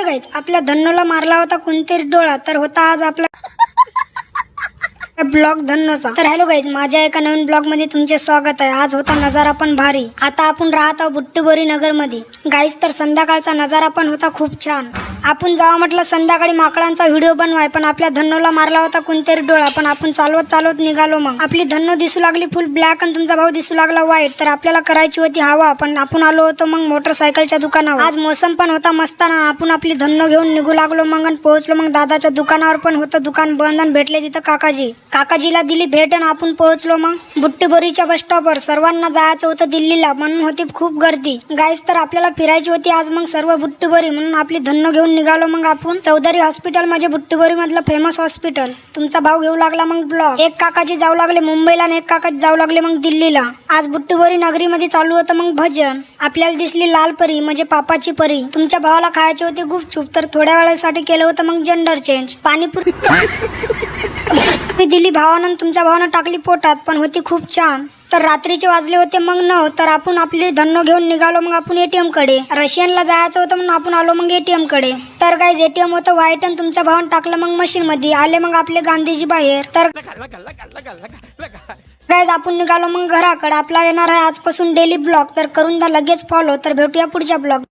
Guys, आपल्या धन्नूला मारला होता कोणतरी डोळा, तर होता आज आपला ब्लॉग धन्नूचा। तर हॅलो गाईज, माझ्या एका नवीन ब्लॉग मध्ये तुमचे स्वागत आहे। आज होता नजारा पण भारी। आता आपण राहत आहोत बुट्टीबोरी नगर मध्ये गाईज। तर संध्याकाळचा नजारा पण होता खूप छान। आपण जावा म्हटलं संध्याकाळी माकडांचा व्हिडिओ बनवाय, पण आपल्या धन्नूला मारला होता कोणतरी डोळा, पण आपण चालवत निघालो। मग आपली धन्नू दिसू लागली फुल ब्लॅक आणि तुमचा भाऊ दिसू लागला व्हाईट। तर आपल्याला करायची होती हवा, पण आपण आलो होतो मग मोटरसायकलच्या दुकानावर। आज मोसम पण होता मस्त ना। आपण आपली धन्नू घेऊन निघू लागलो मग आणि पोहोचलो मग दादाच्या दुकानावर। पण होतं दुकान बंद आणि भेटले तिथं काकाजीला दिली भेट आणि आपण पोहोचलो मग बुट्टीबोरीच्या बस स्टॉपवर। सर्वांना जायचं होतं दिल्लीला, म्हणून होती खूप गर्दी गाईस। तर आपल्याला फिरायची होती आज मग सर्व बुट्टीबोरी, म्हणून आपली धन्नू घेऊन निघालो मग आपण। चौधरी हॉस्पिटल म्हणजे बुट्टीबोरी मधलं फेमस हॉस्पिटल। तुमचा भाऊ घेऊ लागला मग ब्लॉग। एक काकाजी जाऊ लागले मुंबईला आणि एक काकाजी जाऊ लागले मग दिल्लीला। आज बुट्टीबोरी नगरीमध्ये चालू होतं मग भजन। आपल्याला दिसली लाल परी म्हणजे पापाची परी। तुमच्या भावाला खायचे होते गुपचूप, तर थोड्या वेळासाठी केलं होतं मग जेंडर चेंज। पाणीपुरी मी दिली भावानं, तुमच्या भावानं टाकली पोटात, पण होती खूप छान। तर रात्रीचे वाजले होते मग 9। तर आपण आपली धन्नू घेऊन निघालो मग आपण एटीएम कडे। रशियनला जायचं होतं म्हणून आपण आलो मग एटीएम कडे। तर गाईज एटीएम होतं व्हाईट आणि तुमच्या भावानं टाकलं मग मशीन मध्ये। आले मग आपले गांधीजी बाहेर। तर गाईज आपण निघालो मग घराकडे। आपला येणार आहे आजपासून डेली ब्लॉग, तर करून द्या लगेच फॉलो। तर भेटूया पुढच्या ब्लॉग।